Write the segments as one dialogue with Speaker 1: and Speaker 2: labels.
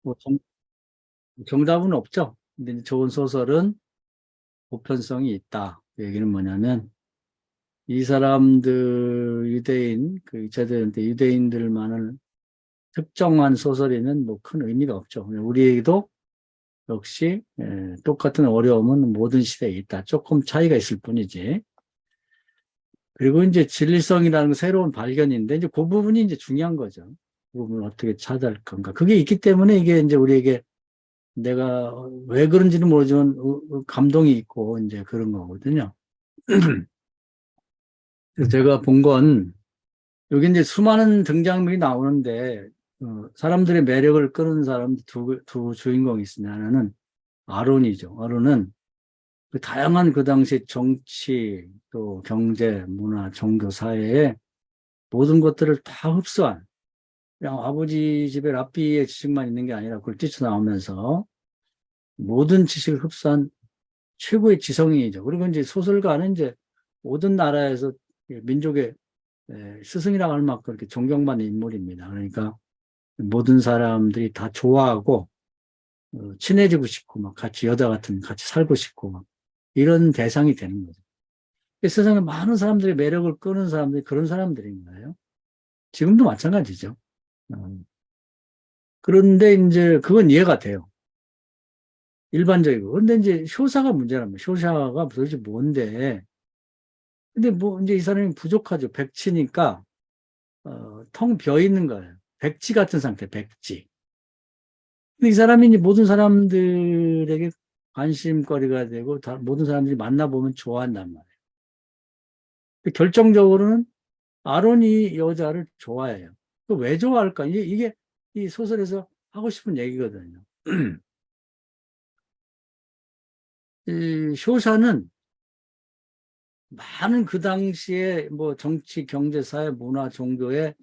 Speaker 1: 뭐 정답은 없죠. 근데 이제 좋은 소설은 보편성이 있다. 그 얘기는 뭐냐면 이 사람들 유대인 그 2차 대전 때 유대인들만을 특정한 소설에는 뭐 큰 의미가 없죠. 우리에게도 역시 똑같은 어려움은 모든 시대에 있다. 조금 차이가 있을 뿐이지. 그리고 이제 진리성이라는 건 새로운 발견인데 이제 그 부분이 이제 중요한 거죠. 그 부분을 어떻게 찾아할 건가. 그게 있기 때문에 이게 이제 우리에게 내가 왜 그런지는 모르지만 감동이 있고 이제 그런 거거든요. 그래서 제가 본 건 여기 이제 수많은 등장인물이 나오는데 사람들의 매력을 끄는 사람 두 주인공이 있습니다. 하나는 아론이죠. 아론은 그 다양한 그 당시 정치 또 경제, 문화, 종교, 사회의 모든 것들을 다 흡수한 그냥 아버지 집에 랍비의 지식만 있는 게 아니라 그걸 뛰쳐나오면서 모든 지식을 흡수한 최고의 지성인이죠. 그리고 이제 소설가는 이제 모든 나라에서 민족의 스승이라고 할 만큼 그렇게 존경받는 인물입니다. 그러니까 모든 사람들이 다 좋아하고 친해지고 싶고 막 같이 여자 같은 같이 살고 싶고 막 이런 대상이 되는 거죠. 세상에 많은 사람들의 매력을 끄는 사람들이 그런 사람들인 거예요. 지금도 마찬가지죠. 어, 그런데 이제 그건 이해가 돼요. 일반적이고. 근데 이제 효사가 문제란 말이에요. 효사가 도대체 뭔데. 근데 뭐 이제 이 사람이 부족하죠. 백치니까 텅 비어 있는 거예요. 백지 같은 상태, 백지. 근데 이 사람이 이제 모든 사람들에게 관심거리가 되고 모든 사람들이 만나보면 좋아한단 말이에요. 결정적으로는 아론이 여자를 좋아해요. 왜 좋아할까? 이게 이 소설에서 하고 싶은 얘기거든요. 이 쇼샤는 많은 그 당시에 뭐 정치, 경제, 사회, 문화, 종교에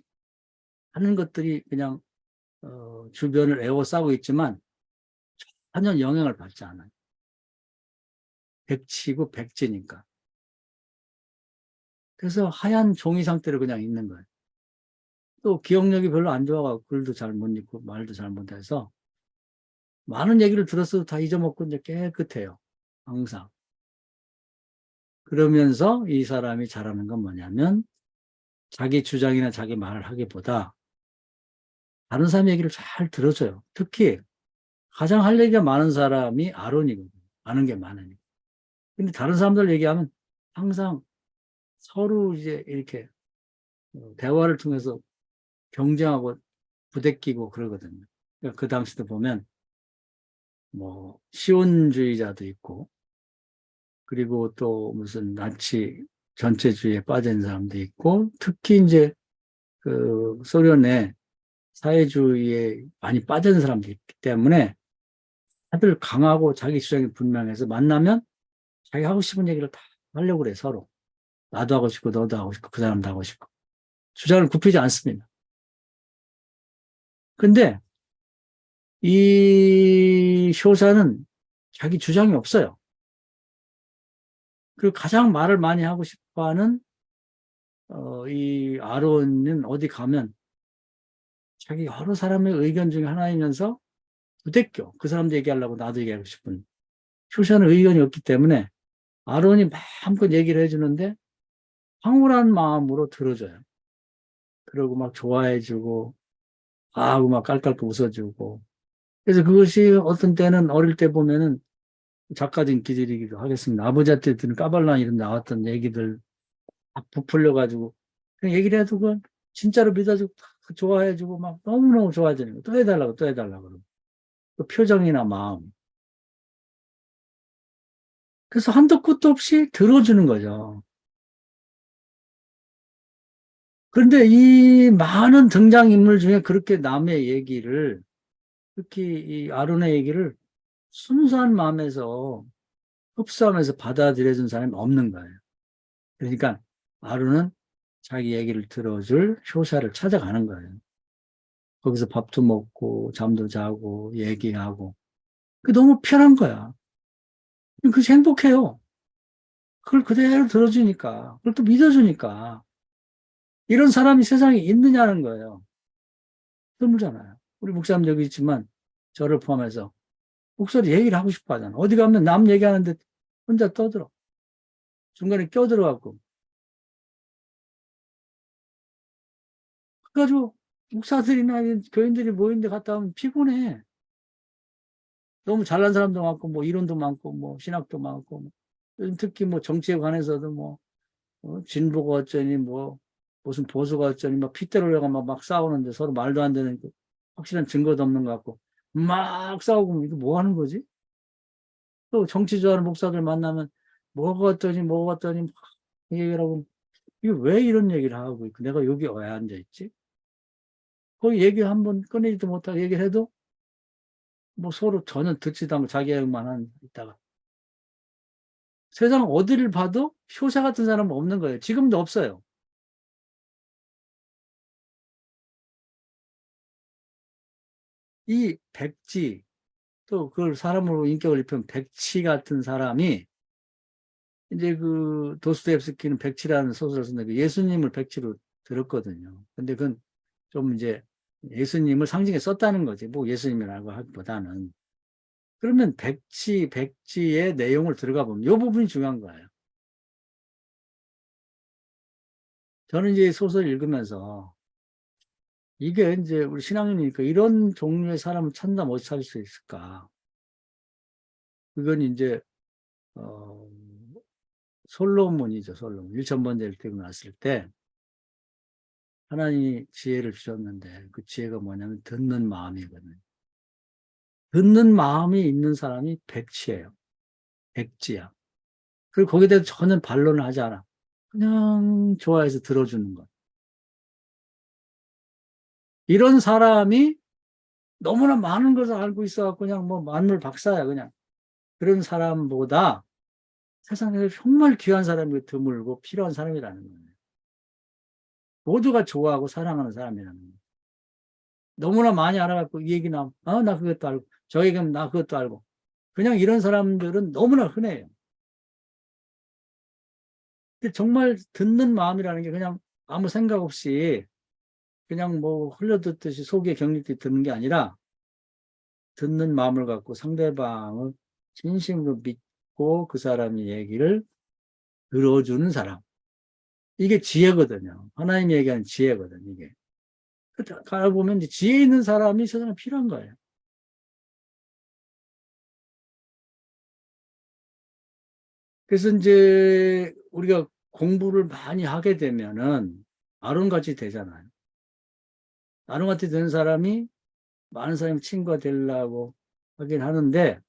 Speaker 1: 하는 것들이 그냥 주변을 에워싸고 있지만 전혀 영향을 받지 않아요. 백치고 백지니까. 그래서 하얀 종이 상태로 그냥 있는 거예요. 또 기억력이 별로 안 좋아가고 글도 잘 못 읽고 말도 잘 못해서 많은 얘기를 들었어도 다 잊어먹고 이제 깨끗해요. 항상. 그러면서 이 사람이 잘하는 건 뭐냐면 자기 주장이나 자기 말을 하기보다 다른 사람 얘기를 잘 들어줘요. 특히 가장 할 얘기가 많은 사람이 아론이거든요. 아는 게 많으니까. 근데 다른 사람들 얘기하면 항상 서로 이제 이렇게 대화를 통해서 경쟁하고 부대끼고 그러거든요. 그러니까 그 당시도 보면 뭐 시온주의자도 있고 그리고 또 무슨 나치 전체주의에 빠진 사람도 있고 특히 이제 그 소련의 사회주의에 많이 빠진 사람들이 있기 때문에 다들 강하고 자기 주장이 분명해서 만나면 자기 하고 싶은 얘기를 다 하려고 그래, 서로. 나도 하고 싶고, 너도 하고 싶고, 그 사람도 하고 싶고. 주장을 굽히지 않습니다. 근데 이 쇼사는 자기 주장이 없어요. 그리고 가장 말을 많이 하고 싶어 하는, 이 아론은 어디 가면 자기 여러 사람의 의견 중에 하나이면서 부대껴. 그 사람도 얘기하려고 나도 얘기하고 싶은. 쇼사는 의견이 없기 때문에 아론이 마음껏 얘기를 해주는데 황홀한 마음으로 들어줘요. 그러고 막 좋아해주고, 하고 막 깔깔 웃어주고. 그래서 그것이 어떤 때는 어릴 때 보면은 작가적인 기질이기도 하겠습니다. 아버지한테 들은 까발랑 이런 나왔던 얘기들 막 부풀려가지고, 그냥 얘기를 해도 그건 진짜로 믿어주고, 좋아해주고, 막 너무너무 좋아해주는 거. 또 해달라고, 또 해달라고. 그러고. 그 표정이나 마음. 그래서 한도 끝도 없이 들어주는 거죠. 그런데 이 많은 등장인물 중에 그렇게 남의 얘기를, 특히 이 아론의 얘기를 순수한 마음에서 흡수하면서 받아들여준 사람이 없는 거예요. 그러니까 아론은 자기 얘기를 들어줄 효샤를 찾아가는 거예요. 거기서 밥도 먹고 잠도 자고 얘기하고. 그 너무 편한 거야. 그것이 행복해요. 그걸 그대로 들어주니까. 그걸 또 믿어주니까. 이런 사람이 세상에 있느냐는 거예요. 드물잖아요. 우리 목사님 여기 있지만 저를 포함해서 목소리 얘기를 하고 싶어 하잖아. 어디 가면 남 얘기하는데 혼자 떠들어. 중간에 껴들어갖고. 그래가지고 목사들이나 교인들이 모이는데 갔다 오면 피곤해. 너무 잘난 사람도 많고, 뭐 이론도 많고, 뭐 신학도 많고, 뭐. 요즘 특히 뭐 정치에 관해서도 뭐, 진보가 어쩌니, 뭐, 무슨 보수가 어쩌니, 막 핏대로 내가 막 싸우는데 서로 말도 안 되는 그 확실한 증거도 없는 것 같고, 막 싸우고, 이거 뭐 하는 거지? 또 정치 좋아하는 목사들 만나면, 뭐가 어떠니, 막 얘기를 하고, 이게 왜 이런 얘기를 하고 있고, 내가 여기 왜 앉아있지? 거기 얘기 한번 꺼내지도 못하고 얘기를 해도, 뭐 서로 전혀 듣지도 않고 자기 얘기만 있다가. 세상 어디를 봐도 효사 같은 사람은 없는 거예요. 지금도 없어요. 이 백지, 또 그걸 사람으로 인격을 입힌 백치 같은 사람이 이제 그 도스토옙스키는 백치라는 소설을 썼는데 예수님을 백치로 들었거든요. 근데 그건 좀 이제 예수님을 상징해 썼다는 거지. 뭐 예수님이라고 하기보다는. 그러면 백지의 내용을 들어가 보면 이 부분이 중요한 거예요. 저는 이제 소설을 읽으면서 이게 이제 우리 신앙인이니까 이런 종류의 사람을 찾나 못 찾을 수 있을까? 그건 이제 어, 솔로몬이죠, 솔로몬. 1,000번째를 뛰고 났을 때 하나님이 지혜를 주셨는데 그 지혜가 뭐냐면 듣는 마음이거든요. 듣는 마음이 있는 사람이 백치예요. 백지야. 그리고 거기에 대해서 전혀 반론을 하지 않아. 그냥 좋아해서 들어주는 것. 이런 사람이 너무나 많은 것을 알고 있어갖고 그냥 뭐 만물 박사야, 그냥. 그런 사람보다 세상에서 정말 귀한 사람이 드물고 필요한 사람이라는 거예요. 모두가 좋아하고 사랑하는 사람이라는 거예요. 너무나 많이 알아갖고 이 얘기 나오면, 나 그것도 알고, 저 얘기하면 나 그것도 알고. 그냥 이런 사람들은 너무나 흔해요. 근데 정말 듣는 마음이라는 게 그냥 아무 생각 없이 그냥 뭐 흘려듣듯이 속에 경직돼 듣는 게 아니라 듣는 마음을 갖고 상대방을 진심으로 믿고 그 사람의 얘기를 들어주는 사람. 이게 지혜거든요. 하나님이 얘기하는 지혜거든요, 이게. 가보면 이제 지혜 있는 사람이 세상에 필요한 거예요. 그래서 이제 우리가 공부를 많이 하게 되면은 아론같이 되잖아요. 아론같이 되는 사람이 많은 사람이 친구가 되려고 하긴 하는데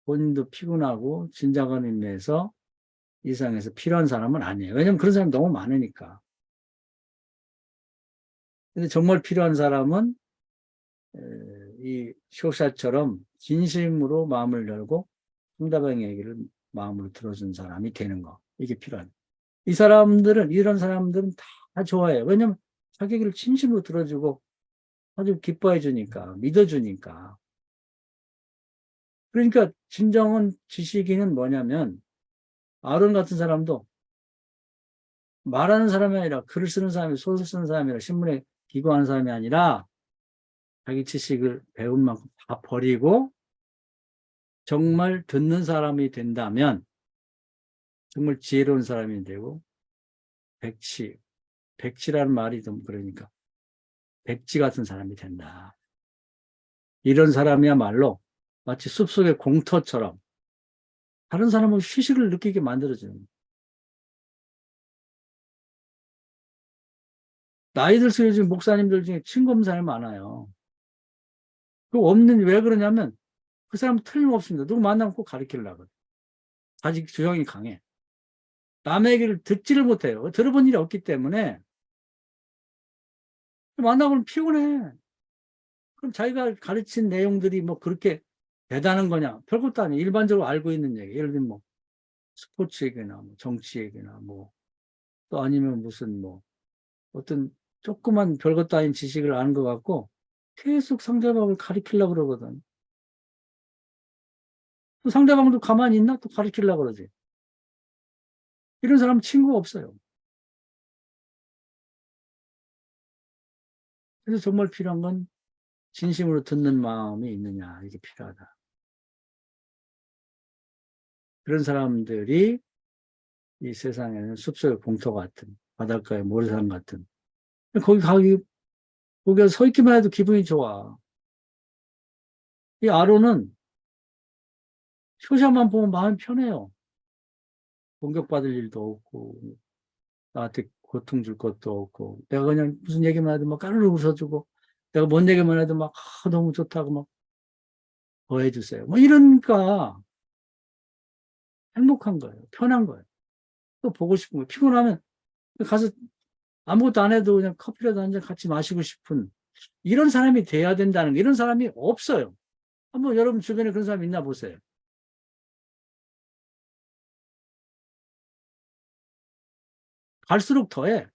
Speaker 1: 본인도 피곤하고 진정한 의미에서 이상해서 필요한 사람은 아니에요. 왜냐면 그런 사람이 너무 많으니까. 근데 정말 필요한 사람은 이 쇼샤처럼 진심으로 마음을 열고 상대방의 얘기를 마음으로 들어준 사람이 되는 거. 이게 필요한. 이런 사람들은 다 좋아해요. 왜냐면 자기 얘기를 진심으로 들어주고 아주 기뻐해 주니까, 믿어주니까. 그러니까 진정한 지식인은 뭐냐면 아론 같은 사람도 말하는 사람이 아니라 글을 쓰는 사람이 소설 쓰는 사람이 아니라 신문에 기고하는 사람이 아니라 자기 지식을 배운 만큼 다 버리고 정말 듣는 사람이 된다면 정말 지혜로운 사람이 되고 백치, 백치라는 말이 좀 그러니까 백지 같은 사람이 된다. 이런 사람이야말로 마치 숲속의 공터처럼 다른 사람은 휴식을 느끼게 만들어주는 거예요. 나이 들수록 요즘 목사님들 중에 친구 없는 사람이 많아요. 그 없는, 왜 그러냐면 그 사람은 틀림없습니다. 누구 만나면 꼭 가르치려고. 아직 주형이 강해. 남의 얘기를 듣지를 못해요. 들어본 일이 없기 때문에 만나보면 피곤해. 그럼 자기가 가르친 내용들이 뭐 그렇게 대단한 거냐? 별것도 아니에요. 일반적으로 알고 있는 얘기. 예를 들면 뭐 스포츠 얘기나 뭐 정치 얘기나 뭐 또 아니면 무슨 뭐 어떤 조그만 별것도 아닌 지식을 아는 것 같고 계속 상대방을 가리키려고 그러거든. 또 상대방도 가만히 있나? 또 가리키려고 그러지. 이런 사람은 친구가 없어요. 그래서 정말 필요한 건 진심으로 듣는 마음이 있느냐, 이게 필요하다. 그런 사람들이 이 세상에는 숲속의 공터 같은, 바닷가의 모래사장 같은, 거기 서 있기만 해도 기분이 좋아. 이 아론은 효샤만 보면 마음이 편해요. 공격받을 일도 없고, 나한테 고통 줄 것도 없고, 내가 그냥 무슨 얘기만 해도 막 까르르 웃어주고, 내가 뭔 얘기만 해도 막, 너무 좋다고 막, 더 해주세요. 뭐 이러니까 행복한 거예요. 편한 거예요. 또 보고 싶은 거예요. 피곤하면 가서 아무것도 안 해도 그냥 커피라도 한 잔 같이 마시고 싶은 이런 사람이 돼야 된다는 거. 이런 사람이 없어요. 한번 여러분 주변에 그런 사람 있나 보세요. 갈수록 더해.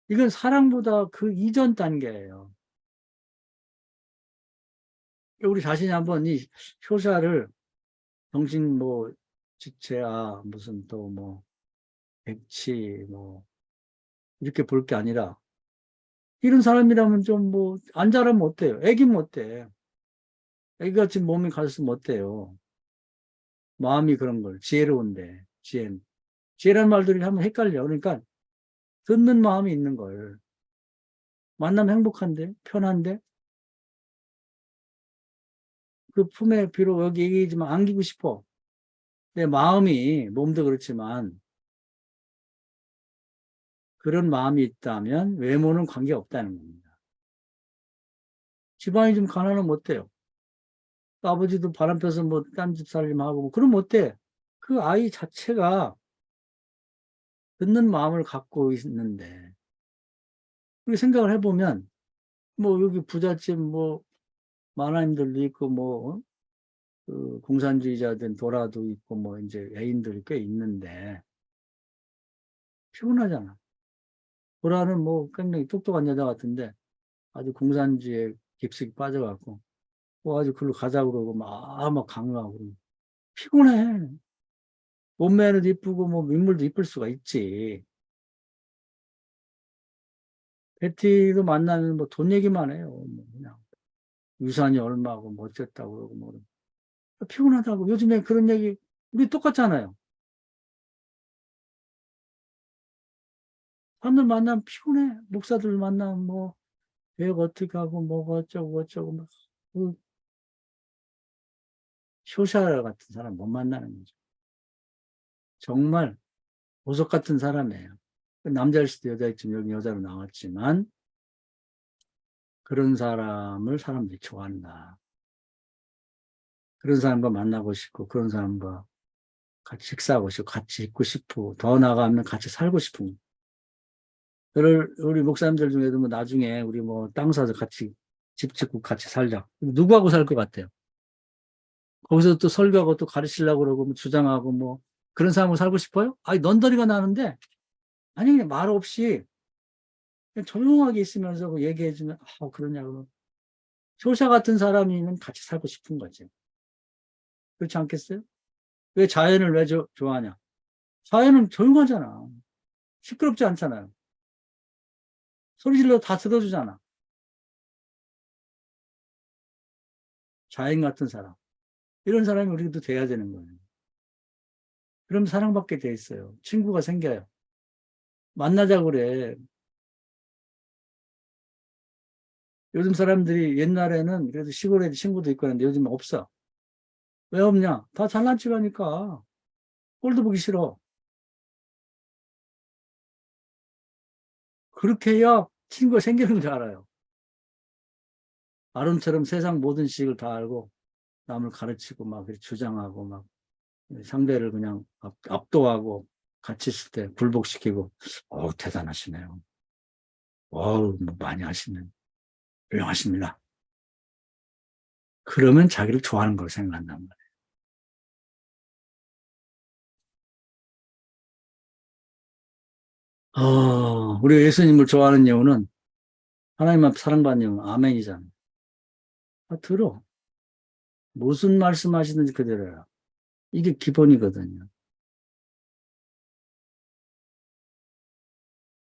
Speaker 1: 이건 사랑보다 그 이전 단계예요. 우리 자신이 한번 이 효자를 정신 뭐 지체아 무슨 또 뭐 백치 뭐 이렇게 볼 게 아니라 이런 사람이라면 좀 뭐 안 자라면 어때요? 애기면 어때? 애기같이 몸이 가졌으면 어때요? 마음이 그런 걸 지혜로운데 지혜라는 말들이 하면 헷갈려. 그러니까 듣는 마음이 있는 걸 만나면 행복한데 편한데 그 품에 비록 여기 얘기지만 안기고 싶어. 내 마음이 몸도 그렇지만 그런 마음이 있다면 외모는 관계없다는 겁니다. 집안이 좀 가난하면 어때요? 아버지도 바람 펴서 뭐 딴 집 살림하고 뭐 그러면 어때? 그 아이 자체가 듣는 마음을 갖고 있는데 우리 생각을 해보면 뭐 여기 부잣집 뭐 만화인들도 있고 뭐 그 공산주의자된 도라도 있고 뭐 이제 애인들이 꽤 있는데 피곤하잖아. 도라는 뭐 굉장히 똑똑한 여자 같은데 아주 공산주의에 깊숙이 빠져갖고 뭐 아주 글로 가자 그러고 막 강요하고 피곤해. 몸매는 이쁘고 뭐 민물도 이쁠 수가 있지. 베티도 만나면 뭐 돈 얘기만 해요. 뭐 그냥 유산이 얼마고 뭐 어쨌다고 그러고 뭐 피곤하다고. 요즘에 그런 얘기 우리 똑같잖아요. 사람들 만나면 피곤해. 목사들 만나면 뭐 교육 어떻게 하고 뭐가 어쩌고 어쩌고 막 그 쇼샤 같은 사람 못 만나는 거죠. 정말 보석 같은 사람이에요. 남자일 수도 여자일지 여기 여자로 나왔지만 그런 사람을 사람들이 좋아한다. 그런 사람과 만나고 싶고 그런 사람과 같이 식사하고 싶고 같이 있고 싶고 더 나아가면 같이 살고 싶은 우리 목사님들 중에도 뭐 나중에 우리 뭐 땅 사서 같이 집 짓고 같이 살자. 누구하고 살 것 같아요? 거기서 또 설교하고 또 가르치려고 그러고 뭐 주장하고 뭐 그런 사람하고 살고 싶어요? 아니 넌더리가 나는데 아니 그냥 말 없이 그냥 조용하게 있으면서 그 얘기해주면 그러냐고 효샤 같은 사람이면 같이 살고 싶은 거지. 그렇지 않겠어요? 왜 자연을 왜 좋아하냐? 자연은 조용하잖아. 시끄럽지 않잖아요. 소리 질러 다 들어주잖아. 자연 같은 사람. 이런 사람이 우리도 돼야 되는 거예요. 그럼 사랑받게 돼 있어요. 친구가 생겨요. 만나자고 그래. 요즘 사람들이 옛날에는 그래도 시골에 친구도 있고 하는데 요즘 없어. 왜 없냐? 다 잘난 척 하니까 꼴도 보기 싫어. 그렇게 해야 친구가 생기는 줄 알아요. 아론처럼 세상 모든 지식을 다 알고 남을 가르치고 막 주장하고 막 상대를 그냥 압도하고 같이 있을 때 굴복시키고 대단하시네요. 뭐 많이 하시네. 훌륭하십니다. 그러면 자기를 좋아하는 걸 생각한단 말이에요. 우리 예수님을 좋아하는 이유는 하나님 앞 사랑받는 이유는 아멘이잖아. 들어. 무슨 말씀하시는지 그대로야. 이게 기본이거든요.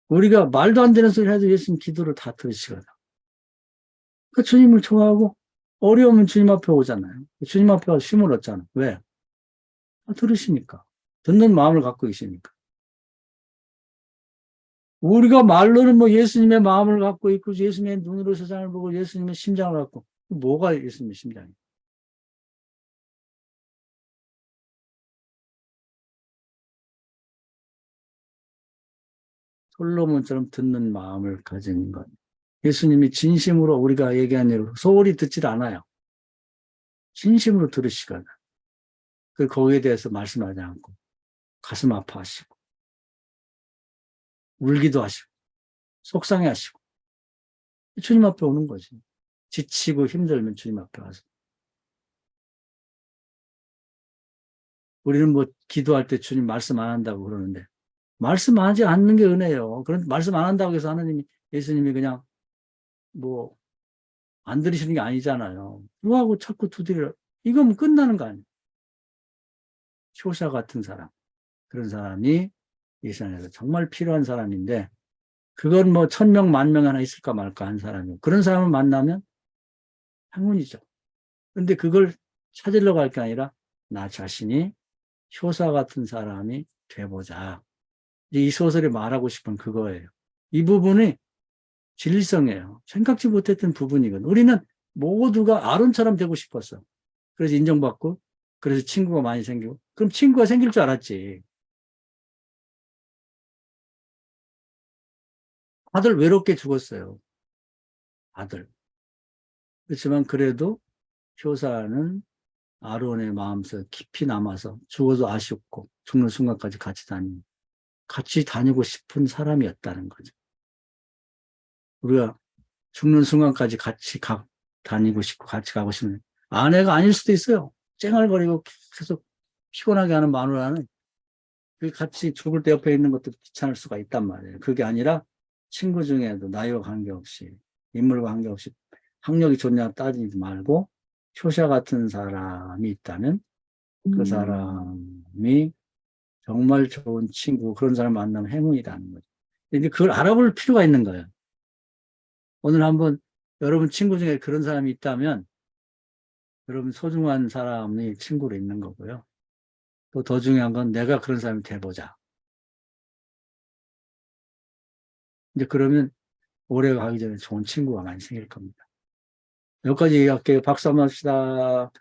Speaker 1: 우리가 말도 안 되는 소리 해도 예수님 기도를 다 들으시거든. 그 주님을 좋아하고 어려우면 주님 앞에 오잖아요. 주님 앞에 와서 힘을 얻잖아. 왜? 들으시니까. 듣는 마음을 갖고 계시니까. 우리가 말로는 뭐 예수님의 마음을 갖고 있고 예수님의 눈으로 세상을 보고 예수님의 심장을 갖고 뭐가 예수님의 심장이에요? 솔로몬처럼 듣는 마음을 가진 것. 예수님이 진심으로 우리가 얘기한 대로 소홀히 듣질 않아요. 진심으로 들으시거든. 그 거기에 대해서 말씀하지 않고 가슴 아파하시고 울기도 하시고 속상해하시고 주님 앞에 오는 거지. 지치고 힘들면 주님 앞에 와서. 우리는 뭐 기도할 때 주님 말씀 안 한다고 그러는데 말씀하지 않는 게 은혜예요. 그런 말씀 안 한다고 해서 하나님이 예수님이 그냥 뭐 안 들으시는 게 아니잖아요. 그거하고 자꾸 두드려. 이거면 끝나는 거 아니에요. 효샤 같은 사람. 그런 사람이 이 세상에서 정말 필요한 사람인데 그건 뭐 1,000명, 10,000명 하나 있을까 말까 한 사람이에요. 그런 사람을 만나면 행운이죠. 근데 그걸 찾으려고 할 게 아니라 나 자신이 효사 같은 사람이 돼보자. 이 소설이 말하고 싶은 그거예요. 이 부분이 진리성이에요. 생각지 못했던 부분이거든. 우리는 모두가 아론처럼 되고 싶었어. 그래서 인정받고, 그래서 친구가 많이 생기고. 그럼 친구가 생길 줄 알았지. 다들 외롭게 죽었어요. 다들. 그렇지만 그래도 효사는 아론의 마음속에 깊이 남아서 죽어도 아쉽고 죽는 순간까지 같이 다니고 싶은 사람이었다는 거죠. 우리가 죽는 순간까지 다니고 싶고 같이 가고 싶은 아내가 아닐 수도 있어요. 쨍얼거리고 계속 피곤하게 하는 마누라는 그 같이 죽을 때 옆에 있는 것도 귀찮을 수가 있단 말이에요. 그게 아니라 친구 중에도 나이와 관계없이 인물과 관계없이 학력이 좋냐 따지지 말고 효샤 같은 사람이 있다면 그 사람이 정말 좋은 친구 그런 사람 만나면 행운이라는 거죠. 근데 그걸 알아볼 필요가 있는 거예요. 오늘 한번 여러분 친구 중에 그런 사람이 있다면 여러분 소중한 사람이 친구로 있는 거고요. 또 더 중요한 건 내가 그런 사람이 돼보자. 이제 그러면 오래 가기 전에 좋은 친구가 많이 생길 겁니다. 여기까지 얘기할게요. 박수 한번 합시다.